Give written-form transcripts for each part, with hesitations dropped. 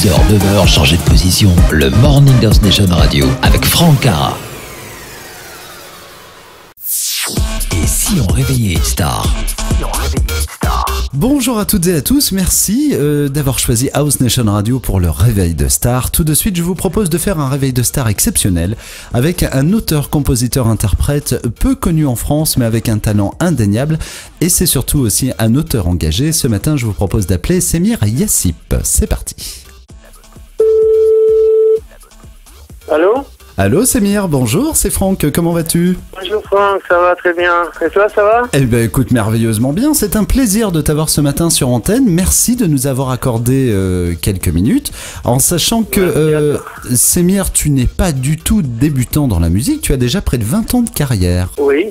6h, 9h, changez de position. Le Morning Dance Nation Radio avec Franck Cara. Et si on réveillait une star? Bonjour à toutes et à tous, merci d'avoir choisi House Nation Radio pour le réveil de star. Tout de suite, je vous propose de faire un réveil de star exceptionnel avec un auteur, compositeur, interprète peu connu en France mais avec un talent indéniable, et c'est surtout aussi un auteur engagé. Ce matin, je vous propose d'appeler Semir Yassip. C'est parti. Allô? Allô Semir, bonjour, c'est Franck, comment vas-tu? Bonjour Franck, ça va très bien. Et toi, ça va? Eh ben écoute, merveilleusement bien, c'est un plaisir de t'avoir ce matin sur antenne. Merci de nous avoir accordé quelques minutes, en sachant que Semir, tu n'es pas du tout débutant dans la musique, tu as déjà près de 20 ans de carrière. Oui.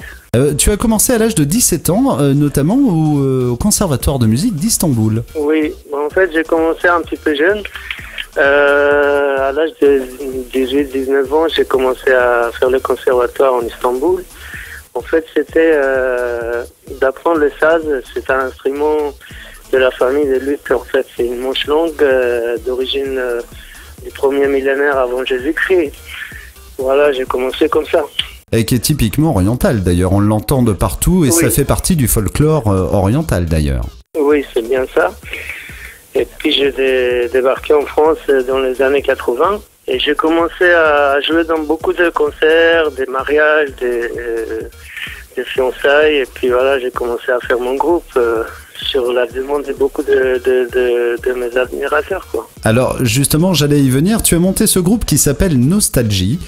Tu as commencé à l'âge de 17 ans, notamment au Conservatoire de musique d'Istanbul. Oui, en fait j'ai commencé un petit peu jeune. À l'âge de 18-19 ans, j'ai commencé à faire le conservatoire en Istanbul. En fait, c'était d'apprendre le saz. C'est un instrument de la famille de luth. En fait, c'est une manche longue d'origine du premier millénaire avant Jésus-Christ. Voilà, j'ai commencé comme ça. Et qui est typiquement oriental d'ailleurs, on l'entend de partout et oui. Ça fait partie du folklore oriental d'ailleurs. Oui, c'est bien ça. Et puis j'ai débarqué en France dans les années 80 et j'ai commencé à jouer dans beaucoup de concerts, des mariages, des fiançailles, et puis voilà, j'ai commencé à faire mon groupe sur la demande de beaucoup de mes admirateurs, quoi. Alors justement, j'allais y venir, tu as monté ce groupe qui s'appelle Nostalgie.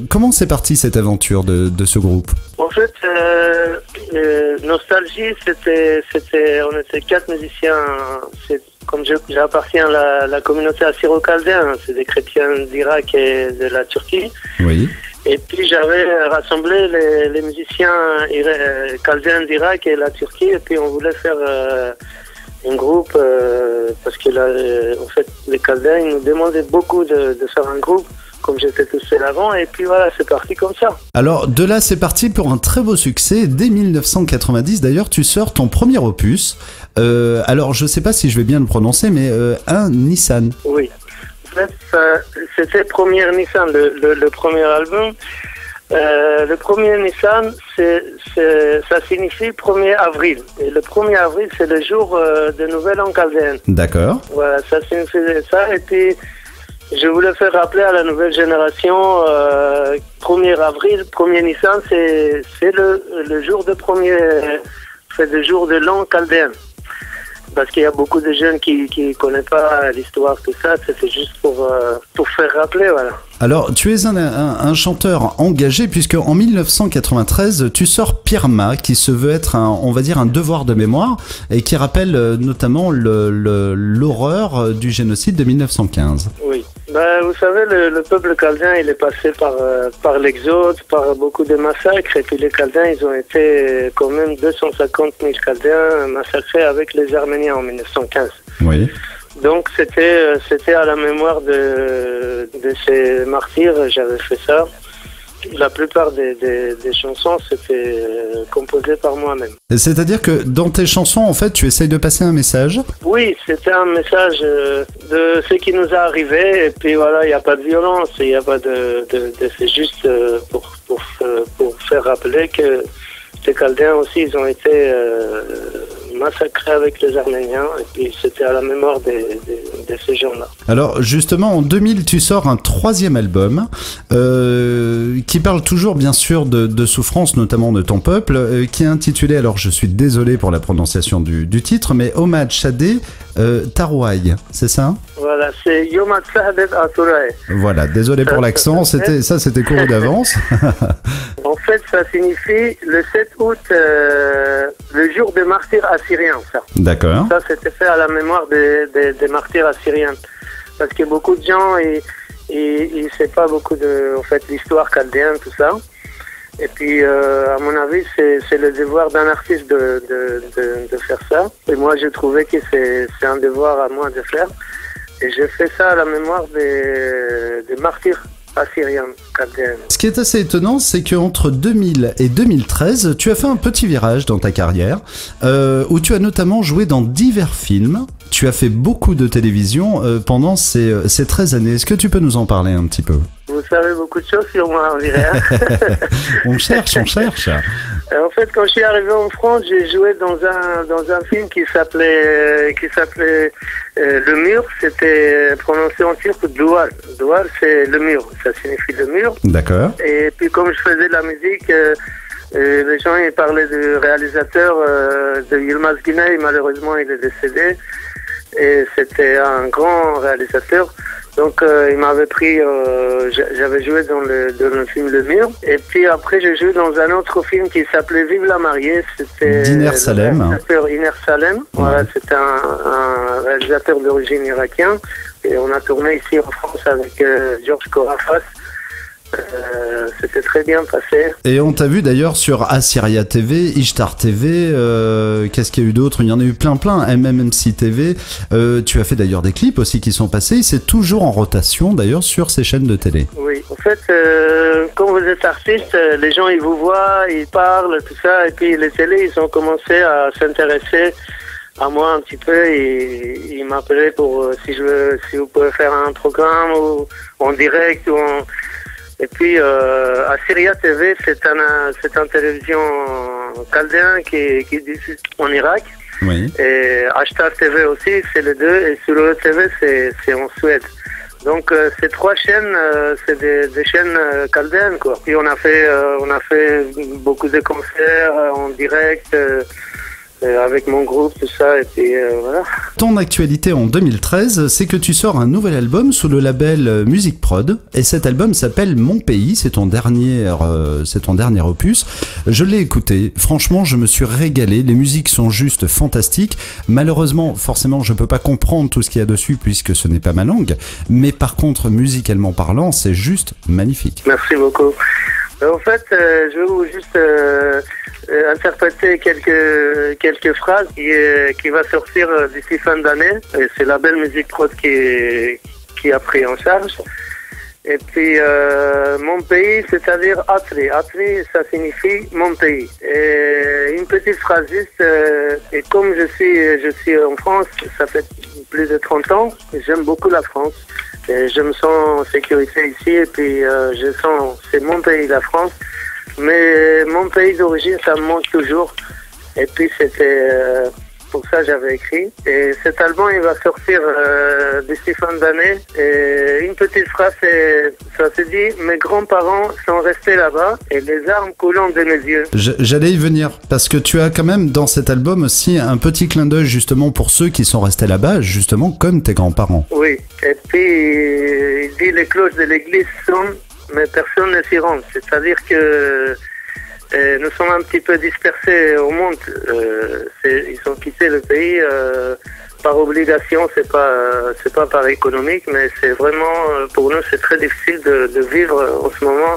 Comment c'est parti cette aventure de ce groupe? En fait, Nostalgie, on était 4 musiciens. Comme j'appartiens à la communauté assyro-chaldéenne, c'est des chrétiens d'Irak et de la Turquie. Oui. Et puis j'avais rassemblé les musiciens chaldéens d'Irak et la Turquie, et puis on voulait faire un groupe parce que en fait, les Chaldéens nous demandaient beaucoup de faire un groupe, comme j'étais tout seul avant, et puis voilà, c'est parti comme ça. Alors de là, c'est parti pour un très beau succès. Dès 1990, d'ailleurs, tu sors ton premier opus. Alors, je sais pas si je vais bien le prononcer, mais un Nissan. Oui, en fait, c'était premier Nissan, le premier album. Le premier Nissan, ça signifie 1er avril. Et le 1er avril, c'est le jour de Nouvel An chaldéen. D'accord. Voilà, ça signifie ça, et puis je voulais faire rappeler à la nouvelle génération, 1er avril, 1er Nissan, c'est le jour de c'est le jour de l'an chaldéen. Parce qu'il y a beaucoup de jeunes qui connaissent pas l'histoire, tout ça, c'est juste pour faire rappeler, voilà. Alors, tu es un chanteur engagé, puisque en 1993, tu sors Pirma, qui se veut être on va dire un devoir de mémoire, et qui rappelle notamment l'horreur du génocide de 1915. Oui. Ben, vous savez, le peuple chaldéen, il est passé par l'exode, par beaucoup de massacres, et puis les Chaldéens, ils ont été quand même 250 000 Chaldéens massacrés avec les Arméniens en 1915. Oui. Donc c'était à la mémoire de ces martyrs, j'avais fait ça. La plupart des chansons, c'était composé par moi-même. C'est-à-dire que dans tes chansons, en fait, tu essayes de passer un message? Oui, c'était un message de ce qui nous est arrivé, et puis voilà, il n'y a pas de violence, il n'y a pas c'est juste pour faire rappeler que les Chaldéens aussi, ils ont été massacrés avec les Arméniens, et puis c'était à la mémoire de ces gens-là. Alors justement, en 2000, tu sors un 3e album qui parle toujours bien sûr de souffrance, notamment de ton peuple, qui est intitulé, alors je suis désolé pour la prononciation du titre, mais Hommage Shadé Tarouaï, c'est ça? Voilà, c'est Yom Shadé Tarouaï. Voilà, désolé pour l'accent, c'était court d'avance. En fait, ça signifie le 7 août, le jour des martyrs assyriens, ça. D'accord. Ça, c'était fait à la mémoire des martyrs assyriens. Parce que beaucoup de gens, ils ne savent pas beaucoup en fait, l'histoire chaldéenne, tout ça. Et puis, à mon avis, c'est le devoir d'un artiste de faire ça. Et moi, j'ai trouvé que c'est un devoir à moi de faire. Et j'ai fait ça à la mémoire des martyrs assyrien, chaldéen. Ce qui est assez étonnant, c'est qu'entre 2000 et 2013, tu as fait un petit virage dans ta carrière, où tu as notamment joué dans divers films. Tu as fait beaucoup de télévision pendant ces 13 années. Est-ce que tu peux nous en parler un petit peu? Vous savez beaucoup de choses sur moi, on dirait. On cherche. En fait, quand je suis arrivé en France, j'ai joué dans un film qui s'appelait Le Mur. C'était prononcé en turc Duvar. Duvar, c'est le mur. Ça signifie le mur. D'accord. Et puis, comme je faisais de la musique, les gens ils parlaient du réalisateur de Yılmaz Güney. Malheureusement, il est décédé. Et c'était un grand réalisateur. Donc il m'avait pris, j'avais joué dans le film Le Mur. Et puis après j'ai joué dans un autre film qui s'appelait Vive la mariée. C'était d'Iner Salem. Iner Salem. Ouais. Voilà, c'était un réalisateur d'origine irakienne. Et on a tourné ici en France avec Georges Corafas. C'était très bien passé. Et on t'a vu d'ailleurs sur Assyria TV, Ishtar TV, qu'est-ce qu'il y a eu d'autre? Il y en a eu plein, MMMC TV. Tu as fait d'ailleurs des clips aussi qui sont passés. C'est toujours en rotation d'ailleurs sur ces chaînes de télé. Oui, en fait, quand vous êtes artiste, les gens ils vous voient, ils parlent, tout ça. Et puis les télés, ils ont commencé à s'intéresser à moi un petit peu. Et ils m'appelaient pour si vous pouvez faire un programme ou en direct ou en... Et puis, Assyria TV, c'est un télévision chaldéen qui diffuse en Irak. Oui. Et Ashtar TV aussi, c'est les deux. Et Suro TV, c'est en Suède. Donc, ces trois chaînes, c'est des chaînes chaldéennes, quoi. Puis on a fait beaucoup de concerts en direct, avec mon groupe, tout ça, et puis voilà. Ton actualité en 2013, c'est que tu sors un nouvel album sous le label Music Prod, et cet album s'appelle Mon Pays, c'est ton dernier opus. Je l'ai écouté, franchement je me suis régalé, les musiques sont juste fantastiques. Malheureusement, forcément je peux pas comprendre tout ce qu'il y a dessus puisque ce n'est pas ma langue, mais par contre musicalement parlant, c'est juste magnifique. Merci beaucoup. En fait, je vais vous juste interpréter quelques phrases qui va sortir d'ici fin d'année. C'est la belle Music Prod qui a pris en charge. Et puis mon pays, c'est-à-dire Atri. Atri, ça signifie mon pays. Et une petite phrase juste. Et comme je suis en France, ça fait plus de 30 ans. J'aime beaucoup la France. Et je me sens en sécurité ici. Et puis c'est mon pays, la France. Mais mon pays d'origine, ça me manque toujours. Et puis c'était pour ça que j'avais écrit. Et cet album, il va sortir d'ici fin d'année. Et une petite phrase, ça se dit « Mes grands-parents sont restés là-bas et les larmes coulant de mes yeux ». J'allais y venir, parce que tu as quand même dans cet album aussi un petit clin d'œil justement pour ceux qui sont restés là-bas, justement comme tes grands-parents. Oui, et puis il dit « Les cloches de l'église sonnent, mais personne ne s'y rend ». C'est-à-dire que nous sommes un petit peu dispersés au monde. Ils ont quitté le pays par obligation, c'est pas par économique, mais c'est vraiment pour nous c'est très difficile de vivre en ce moment.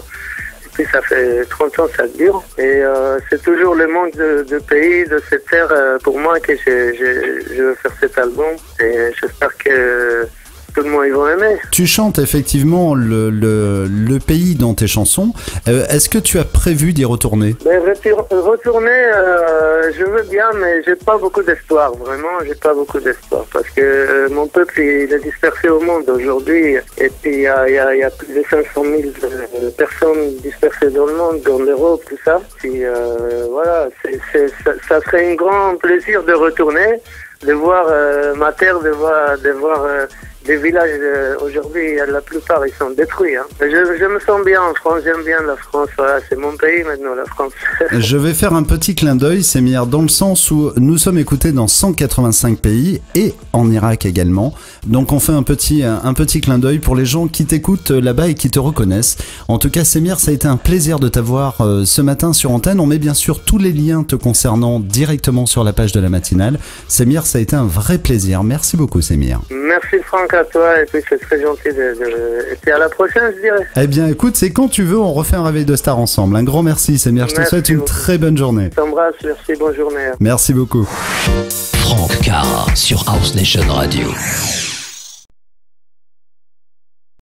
Et puis ça fait 30 ans ça dure. Et c'est toujours le manque de pays, de cette terre pour moi que je veux faire cet album. Et j'espère que tout le monde ils vont aimer. Tu chantes effectivement le pays dans tes chansons. Est-ce que tu as prévu d'y retourner? Retourner, je veux bien, mais j'ai pas beaucoup d'espoir. Vraiment, j'ai pas beaucoup d'espoir parce que mon peuple il est dispersé au monde aujourd'hui. Et puis il y a plus de 500 000 personnes dispersées dans le monde, dans l'Europe, tout ça. Puis voilà, ça serait un grand plaisir de retourner, de voir ma terre, de voir des villages aujourd'hui, la plupart ils sont détruits. Hein. Je me sens bien en France, j'aime bien la France. Voilà, c'est mon pays maintenant, la France. Je vais faire un petit clin d'œil, Semir, dans le sens où nous sommes écoutés dans 185 pays et en Irak également. Donc on fait un petit clin d'œil pour les gens qui t'écoutent là-bas et qui te reconnaissent. En tout cas, Semir, ça a été un plaisir de t'avoir ce matin sur antenne. On met bien sûr tous les liens te concernant directement sur la page de la matinale. Semir, ça a été un vrai plaisir. Merci beaucoup, Semir. Merci Franck, à toi, et puis c'est très gentil et puis à la prochaine, je dirais. Eh bien écoute, c'est quand tu veux, on refait un réveil de star ensemble. Un grand merci, Semir, je te souhaite une très bonne journée. Je t'embrasse, merci, bonne journée. Merci beaucoup. Franck Cara sur House Nation Radio.